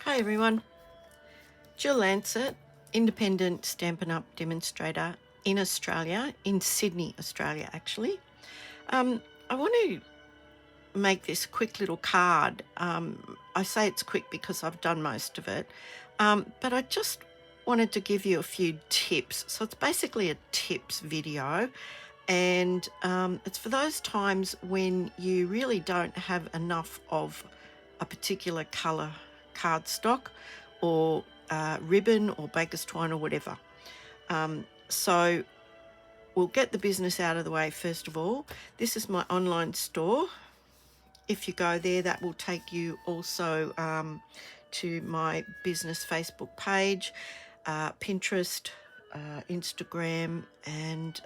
Hi everyone, Jill Lancet, independent Stampin' Up! Demonstrator in Australia, in Sydney, Australia actually. I want to make this quick little card. I say it's quick because I've done most of it, but I just wanted to give you a few tips. So it's basically a tips video, and it's for those times when you really don't have enough of a particular colour cardstock or ribbon or baker's twine or whatever. So we'll get the business out of the way first of all. This is my online store. If you go there, that will take you also to my business Facebook page, Pinterest, Instagram, and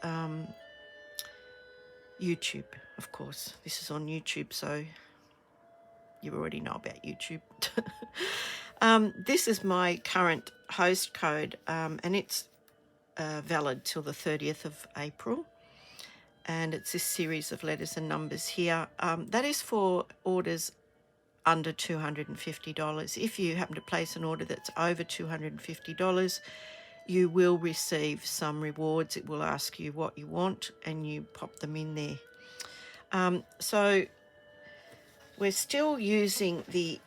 YouTube, of course. This is on YouTube, so you already know about YouTube. This is my current host code, and it's valid till the 30th of April. And it's this series of letters and numbers here. That is for orders under $250. If you happen to place an order that's over $250, you will receive some rewards. It will ask you what you want and you pop them in there. So we're still using the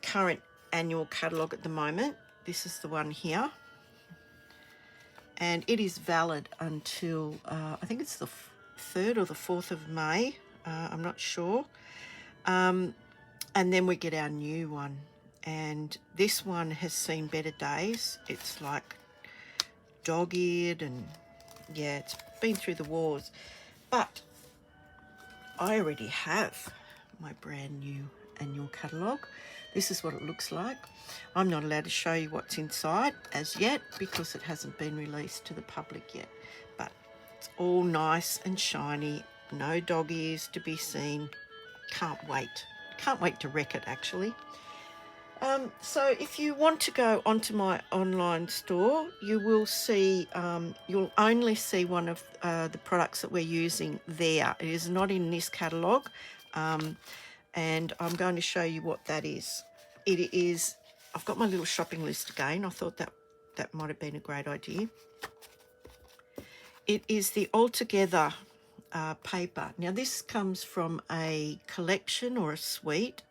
current annual catalogue at the moment. This is the one here. And it is valid until, I think it's the 3rd or the 4th of May. I'm not sure. And then we get our new one. And this one has seen better days. It's like dog-eared and, yeah, it's been through the wars. But I already have my brand new annual catalogue. This is what it looks like. I'm not allowed to show you what's inside as yet because it hasn't been released to the public yet, but it's all nice and shiny, no dog ears to be seen. Can't wait to wreck it actually. So if you want to go onto my online store, you will see, you'll only see one of the products that we're using there. It is not in this catalogue, and I'm going to show you what that is. It is, I've got my little shopping list again. I thought that might have been a great idea. It is the Altogether paper. Now this comes from a collection or a suite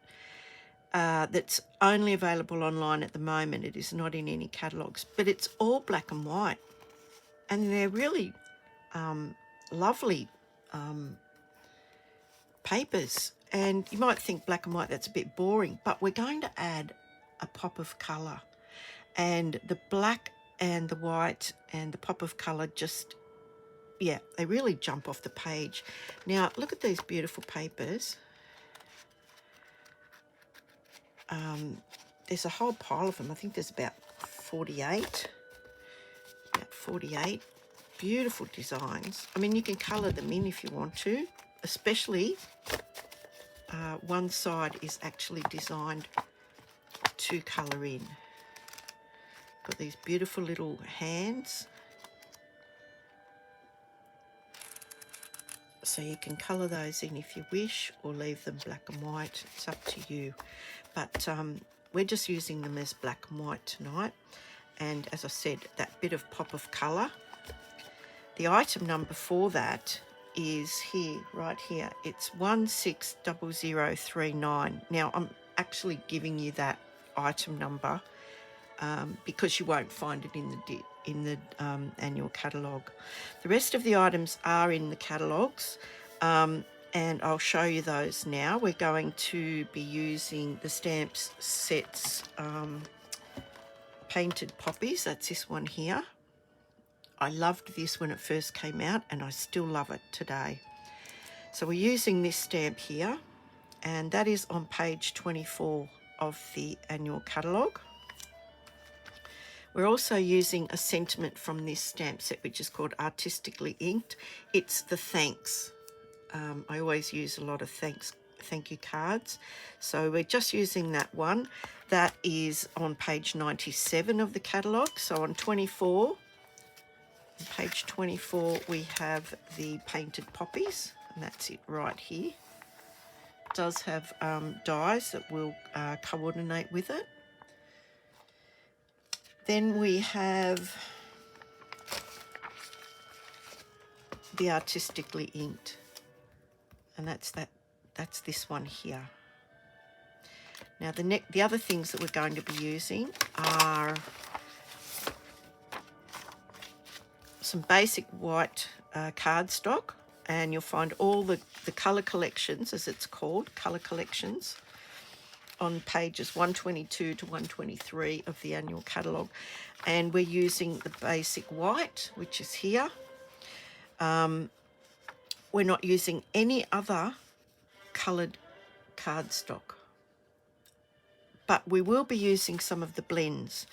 that's only available online at the moment. It is not in any catalogues, but it's all black and white, and they're really lovely papers. And you might think black and white, that's a bit boring, but we're going to add a pop of colour, and the black and the white and the pop of colour just, yeah, they really jump off the page. Now look at these beautiful papers. There's a whole pile of them. I think there's about 48. About 48 beautiful designs. I mean, you can colour them in if you want to, especially one side is actually designed to colour in. Got these beautiful little hands, so you can colour those in if you wish, or leave them black and white. It's up to you, but we're just using them as black and white tonight. And as I said, that bit of pop of colour. The item number for that is here, right here. It's 160039. Now I'm actually giving you that item number because you won't find it in the annual catalogue. The rest of the items are in the catalogues, and I'll show you those now. We're going to be using the Stamps Sets Painted Poppies. That's this one here. I loved this when it first came out, and I still love it today. So we're using this stamp here, and that is on page 24 of the annual catalogue. We're also using a sentiment from this stamp set, which is called Artistically Inked. It's the thanks. I always use a lot of thank you cards. So we're just using that one. That is on page 97 of the catalogue. So on 24, on page 24, we have the Painted Poppies, and that's it right here. It does have dies that will coordinate with it. Then we have the artistically inked, and that's this one here. Now the other things that we're going to be using are some basic white cardstock, and you'll find all the colour collections, as it's called, colour collections, on pages 122 to 123 of the annual catalogue. And we're using the basic white, which is here. We're not using any other coloured cardstock, but we will be using some of the blends,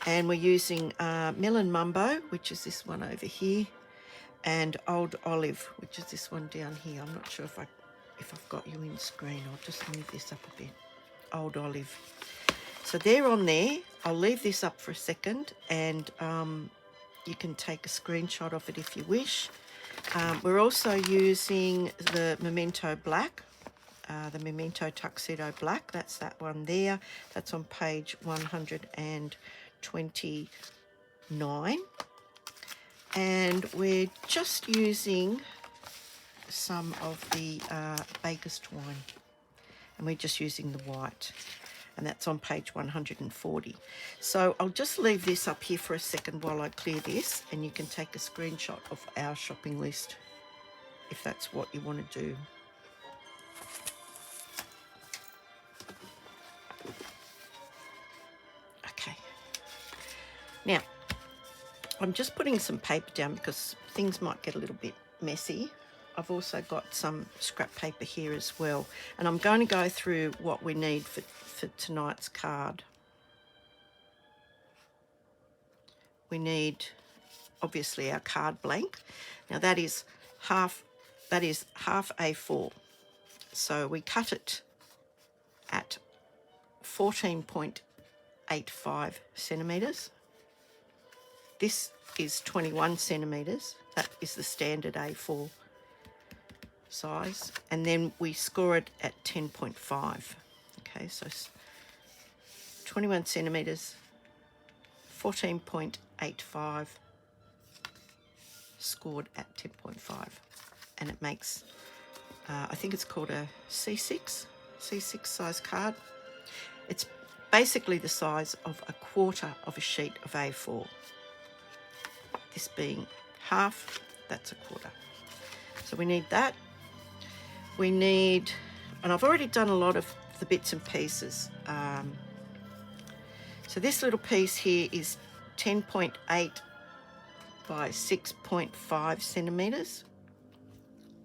and we're using Melon Mumbo, which is this one over here, and Old Olive, which is this one down here. I'm not sure if I've got you in screen. I'll just move this up a bit. Old Olive. So they're on there. I'll leave this up for a second, and you can take a screenshot of it if you wish. We're also using the Memento Black, the Memento Tuxedo Black. That's that one there. That's on page 129. And we're just using some of the Baker's Twine, and we're just using the white, and that's on page 140. So I'll just leave this up here for a second while I clear this, and you can take a screenshot of our shopping list if that's what you want to do. Okay. Now, I'm just putting some paper down because things might get a little bit messy. I've also got some scrap paper here as well, and I'm going to go through what we need for tonight's card. We need, obviously, our card blank. Now that is half A4, so we cut it at 14.85 centimetres. This is 21 centimetres. That is the standard A4 size, and then we score it at 10.5. Okay, so 21 centimetres, 14.85, scored at 10.5, and it makes I think it's called a C6 size card. It's basically the size of a quarter of a sheet of A4. This being half, that's a quarter. So we need that. We need, and I've already done a lot of the bits and pieces. So this little piece here is 10.8 by 6.5 centimetres.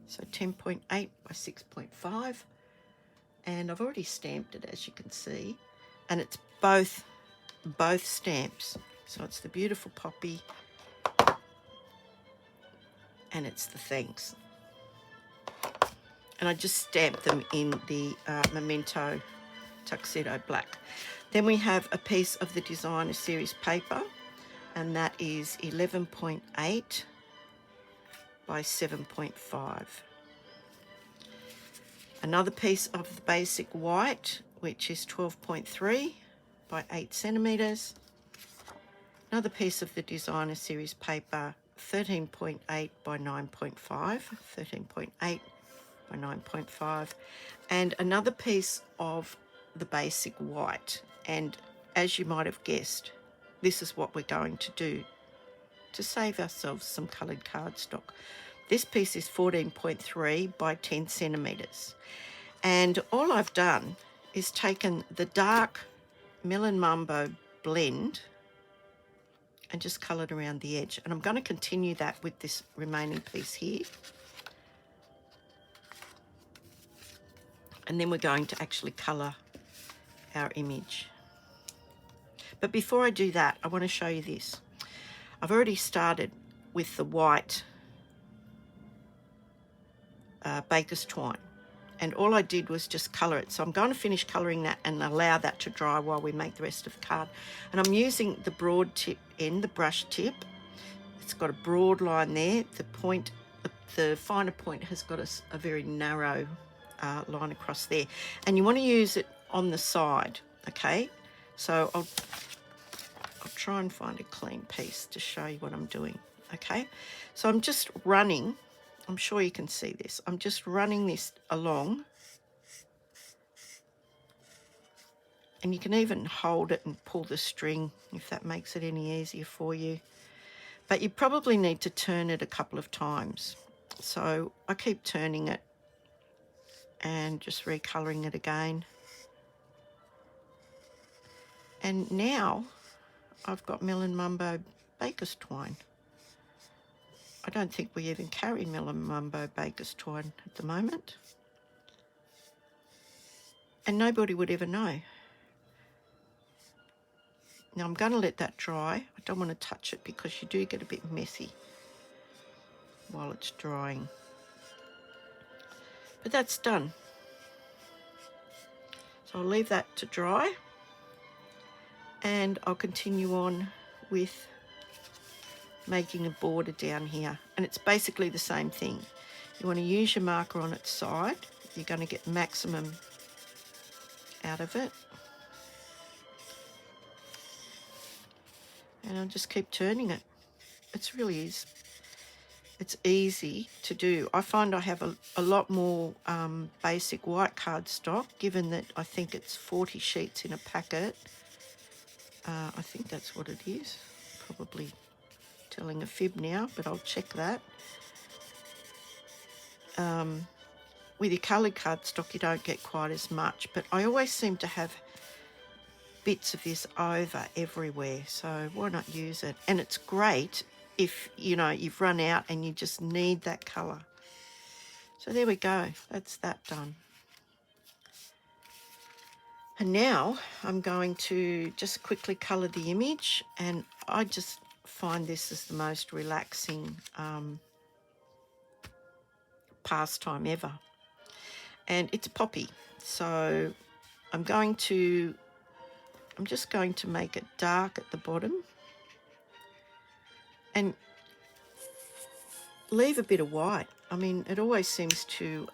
So 10.8 by 6.5. And I've already stamped it, as you can see. And it's both stamps. So it's the Beautiful Poppy, and it's the Thanks. And I just stamped them in the Memento Tuxedo Black. Then we have a piece of the Designer Series paper, and that is 11.8 by 7.5. Another piece of the basic white, which is 12.3 by 8 centimetres. Another piece of the Designer Series paper, 13.8 by 9.5, 13.8 by 9.5, and another piece of the basic white. And as you might have guessed, this is what we're going to do to save ourselves some coloured cardstock. This piece is 14.3 by 10 centimetres. And all I've done is taken the dark Melon Mumbo blend and just coloured around the edge. And I'm going to continue that with this remaining piece here. And then we're going to actually colour our image. But before I do that, I want to show you this. I've already started with the white Baker's Twine, and all I did was just colour it. So I'm going to finish colouring that and allow that to dry while we make the rest of the card. And I'm using the broad tip end, the brush tip. It's got a broad line there. The point, the finer point has got a very narrow line across there. And you want to use it on the side, okay? So I'll try and find a clean piece to show you what I'm doing. Okay, so I'm just running, I'm sure you can see this, I'm just running this along, and you can even hold it and pull the string if that makes it any easier for you, but you probably need to turn it a couple of times. So I keep turning it and just recolouring it again, and now I've got Melon Mumbo Baker's twine. I don't think we even carry Melon Mumbo Baker's twine at the moment. And nobody would ever know. Now I'm going to let that dry. I don't want to touch it because you do get a bit messy while it's drying. But that's done. So I'll leave that to dry, and I'll continue on with making a border down here. And it's basically the same thing. You want to use your marker on its side. You're going to get maximum out of it. And I'll just keep turning it. It's easy to do. I find I have a lot more basic white cardstock, given that I think it's 40 sheets in a packet. I think that's what it is. Probably telling a fib now, but I'll check that. With your coloured cardstock, you don't get quite as much, but I always seem to have bits of this over everywhere, so why not use it? And it's great if, you know, you've run out and you just need that colour. So there we go, that's that done. And now I'm going to just quickly colour the image, and I just find this is the most relaxing pastime ever. And it's a poppy, so I'm just going to make it dark at the bottom and leave a bit of white. I mean, it always seems to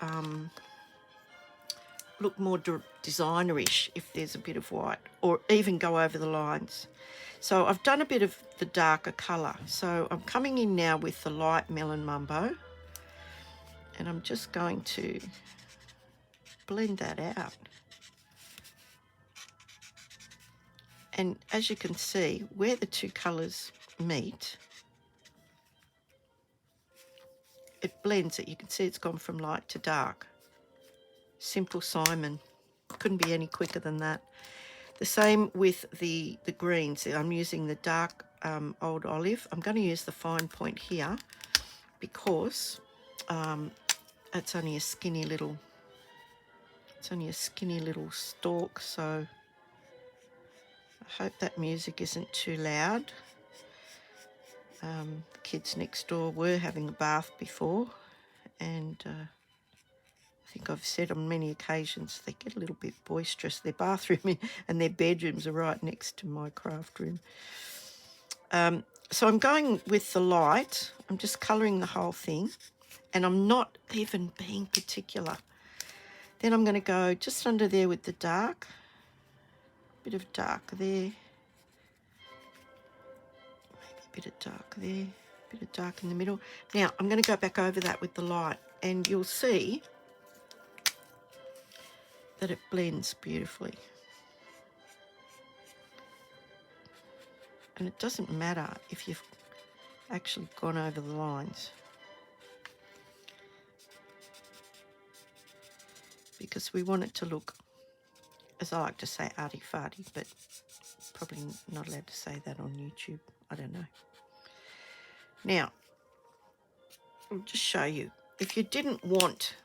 look more designerish if there's a bit of white, or even go over the lines. So I've done a bit of the darker colour. So I'm coming in now with the light Melon Mumbo, and I'm just going to blend that out. And as you can see, where the two colours meet, it blends it. You can see it's gone from light to dark. Simple Simon. Couldn't be any quicker than that. The same with the greens. I'm using the dark old olive. I'm going to use the fine point here because it's only a skinny little stalk, so I hope that music isn't too loud. The kids next door were having a bath before, and I think I've said on many occasions they get a little bit boisterous. Their bathroom and their bedrooms are right next to my craft room. So I'm going with the light. I'm just colouring the whole thing, and I'm not even being particular. Then I'm going to go just under there with the dark, bit of dark there, maybe a bit of dark there, bit of dark in the middle. Now I'm going to go back over that with the light, and you'll see that it blends beautifully. And it doesn't matter if you've actually gone over the lines, because we want it to look, as I like to say, arty-farty, but probably not allowed to say that on YouTube. I don't know. Now, I'll just show you. If you didn't want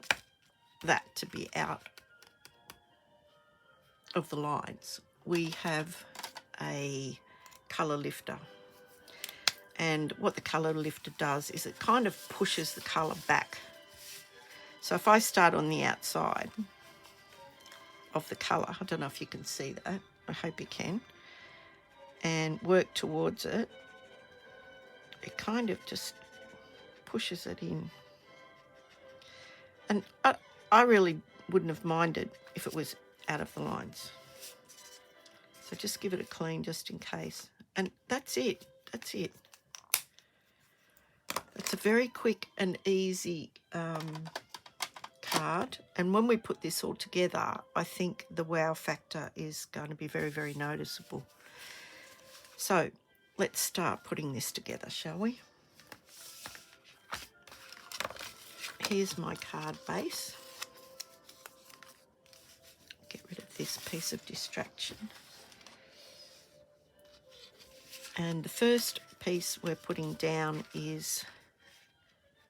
that to be out of the lines, we have a colour lifter. And what the colour lifter does is it kind of pushes the colour back. So if I start on the outside of the colour, I don't know if you can see that, I hope you can, and work towards it, it kind of just pushes it in. And I really wouldn't have minded if it was out of the lines. So just give it a clean just in case. And that's it. That's it. It's a very quick and easy card. And when we put this all together, I think the wow factor is going to be very, very noticeable. So let's start putting this together, shall we? Here's my card base. Get rid of this piece of distraction. And the first piece we're putting down is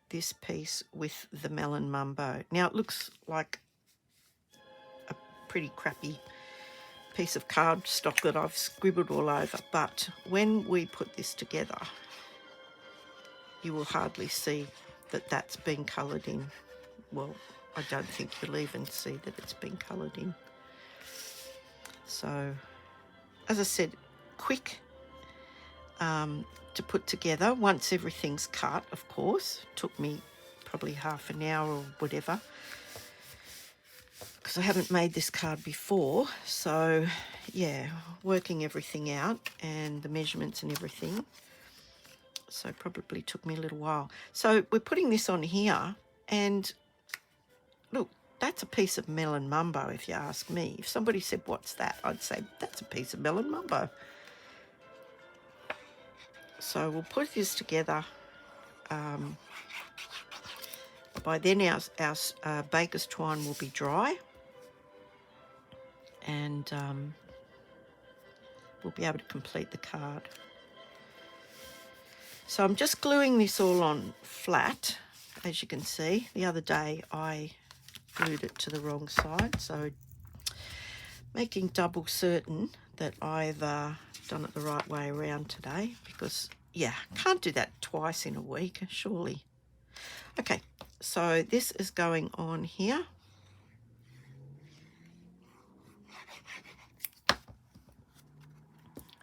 this piece with the melon mumbo. Now it looks like a pretty crappy piece of cardstock that I've scribbled all over, but when we put this together, you will hardly see that that's been coloured in. Well, I don't think you'll even see that it's been coloured in. So, as I said, quick to put together once everything's cut, of course. Took me probably half an hour or whatever, because I haven't made this card before. So yeah, working everything out and the measurements and everything. So probably took me a little while. So we're putting this on here, and look, that's a piece of melon mumbo, if you ask me. If somebody said, what's that? I'd say, that's a piece of melon mumbo. So we'll put this together. By then our baker's twine will be dry, and we'll be able to complete the card. So I'm just gluing this all on flat, as you can see. The other day I glued it to the wrong side, so making double certain that I've done it the right way around today, because yeah, can't do that twice in a week, surely. Okay, so this is going on here.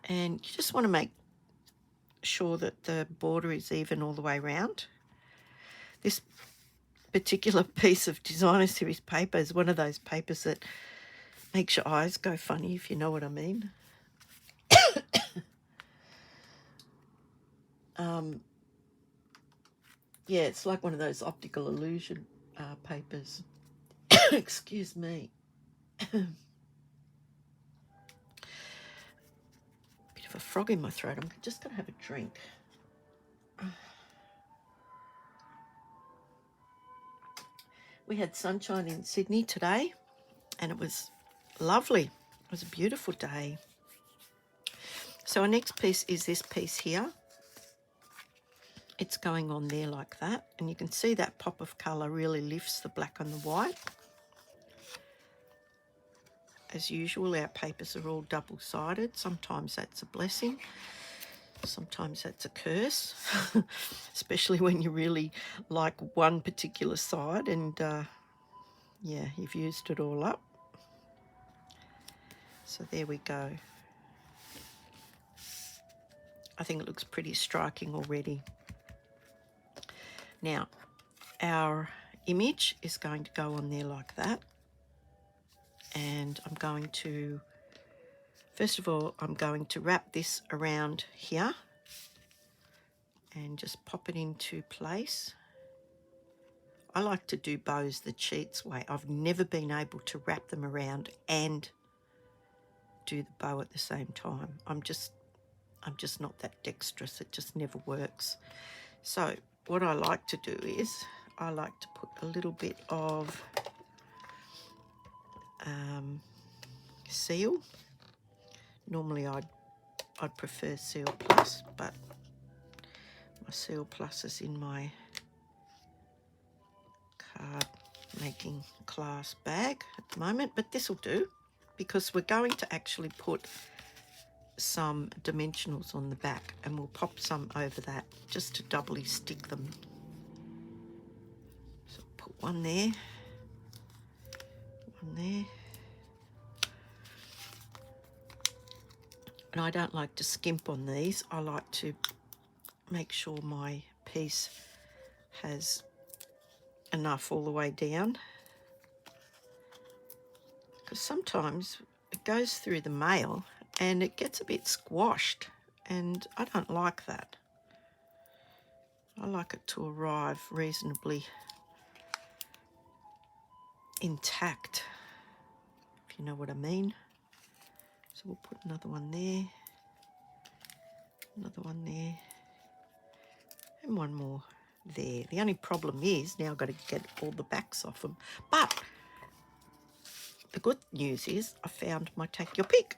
And you just want to make sure that the border is even all the way around. This particular piece of Designer Series paper is one of those papers that makes your eyes go funny, if you know what I mean. Yeah, it's like one of those optical illusion papers. Excuse me. Bit of a frog in my throat. I'm just going to have a drink. We had sunshine in Sydney today, and it was lovely. It was a beautiful day. So our next piece is this piece here. It's going on there like that, and you can see that pop of colour really lifts the black on the white. As usual, our papers are all double-sided. Sometimes that's a blessing, sometimes that's a curse, especially when you really like one particular side and yeah, you've used it all up. So there we go. I think it looks pretty striking already. Now, our image is going to go on there like that. And I'm going to, first of all, I'm going to wrap this around here and just pop it into place. I like to do bows the cheats way. I've never been able to wrap them around and do the bow at the same time. I'm just not that dexterous. It just never works. So what I like to do is I like to put a little bit of Seal. Normally I'd prefer Seal Plus, but my Seal Plus is in my card making class bag at the moment, but this will do because we're going to actually put some dimensionals on the back, and we'll pop some over that just to doubly stick them. So put one there, one there. And I don't like to skimp on these. I like to make sure my piece has enough all the way down, because sometimes it goes through the mail and it gets a bit squashed and I don't like that. I like it to arrive reasonably intact, if you know what I mean. So we'll put another one there, another one there, and one more there. The only problem is now I've got to get all the backs off them. But the good news is I found my take your pick.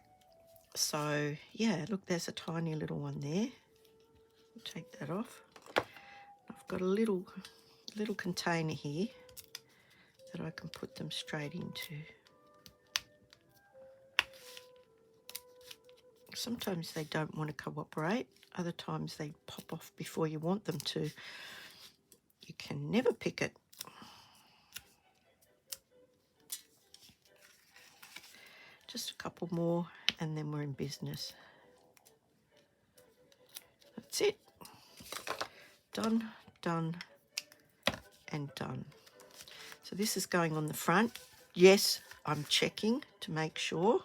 So yeah, look, there's a tiny little one there. I'll take that off. I've got a little container here that I can put them straight into. Sometimes they don't want to cooperate. Other times they pop off before you want them to. You can never pick it. Just a couple more and then we're in business. That's it. Done, done, and done. So this is going on the front. Yes, I'm checking to make sure.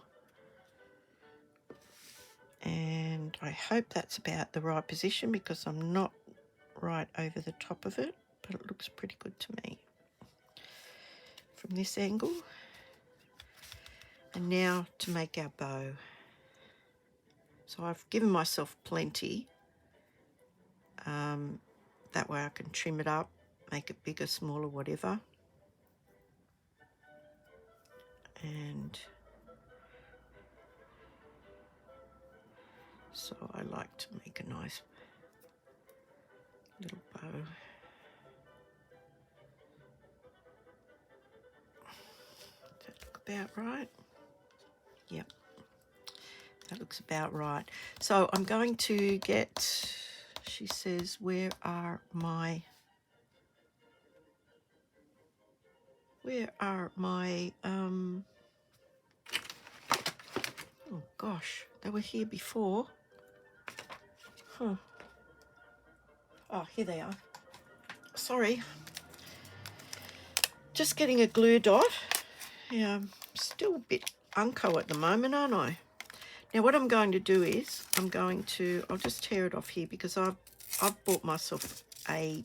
And I hope that's about the right position because I'm not right over the top of it, but it looks pretty good to me from this angle. And now to make our bow. So I've given myself plenty. That way I can trim it up, make it bigger, smaller, whatever. And so I like to make a nice little bow. Does that look about right? Yep, that looks about right. So I'm going to get, she says, where are my oh gosh, they were here before. Huh. Oh, here they are. Sorry. Just getting a glue dot. Yeah, I'm still a bit unco at the moment, aren't I? Now what I'm going to do is I'll just tear it off here because I've bought myself a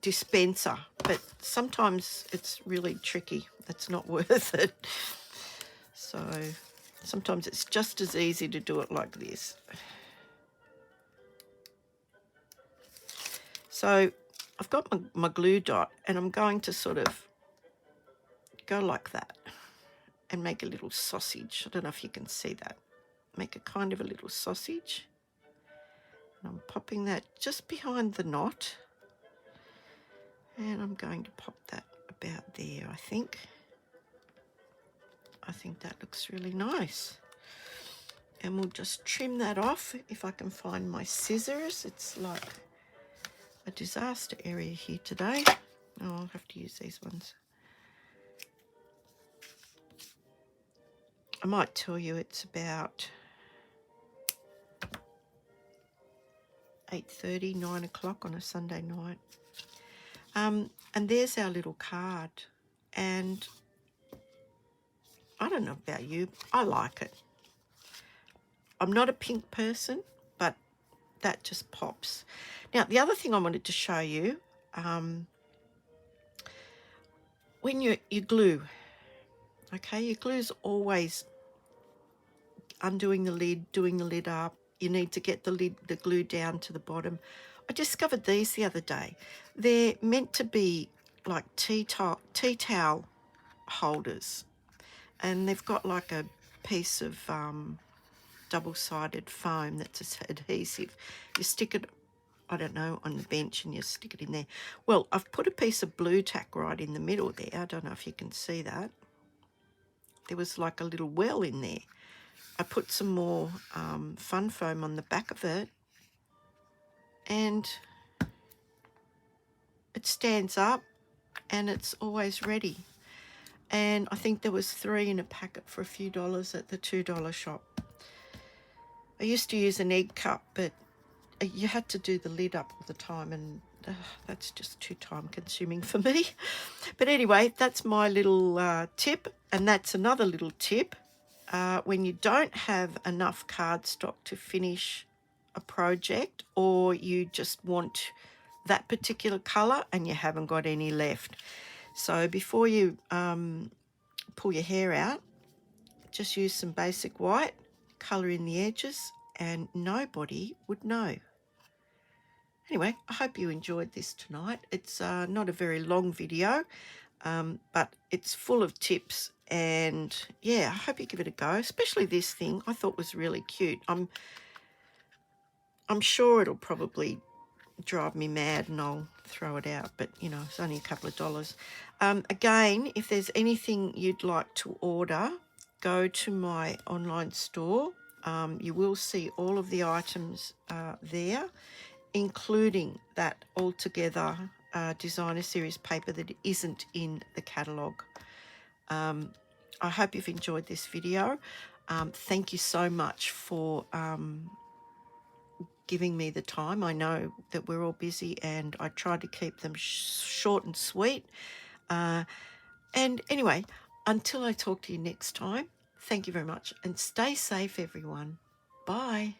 dispenser, but sometimes it's really tricky. It's not worth it. So sometimes it's just as easy to do it like this. So I've got my glue dot and I'm going to sort of go like that and make a little sausage. I don't know if you can see that. Make a kind of a little sausage. And I'm popping that just behind the knot. And I'm going to pop that about there, I think. I think that looks really nice. And we'll just trim that off if I can find my scissors. It's like a disaster area here today. Oh, I'll have to use these ones. I might tell you it's about 8:30, 9 o'clock on a Sunday night. And there's our little card. And I don't know about you, I like it. I'm not a pink person, but that just pops. Now, the other thing I wanted to show you, when you glue, okay, your glue's always undoing the lid, doing the lid up. You need to get the glue down to the bottom. I discovered these the other day. They're meant to be like tea towel holders, and they've got like a piece of double-sided foam that's adhesive. You stick it, I don't know, on the bench and you stick it in there. Well, I've put a piece of blue tack right in the middle there. I don't know if you can see that. There was like a little well in there. I put some more fun foam on the back of it and it stands up and it's always ready. And I think there was 3 in a packet for a few dollars at the $2 shop. I used to use an egg cup, but you had to do the lid up all the time, and that's just too time consuming for me. But anyway, that's my little tip, and that's another little tip. when you don't have enough cardstock to finish a project, or you just want that particular colour and you haven't got any left. So before you pull your hair out, just use some basic white, colour in the edges, and nobody would know. Anyway, I hope you enjoyed this tonight. It's not a very long video, but it's full of tips, and yeah, I hope you give it a go, especially this thing I thought was really cute. I'm sure it'll probably drive me mad and I'll throw it out, but you know, it's only a couple of dollars. Again, if there's anything you'd like to order, go to my online store. You will see all of the items there, including that Altogether Designer Series paper that isn't in the catalogue. I hope you've enjoyed this video. Thank you so much for giving me the time. I know that we're all busy and I try to keep them short and sweet. And anyway, until I talk to you next time, thank you very much and stay safe, everyone. Bye.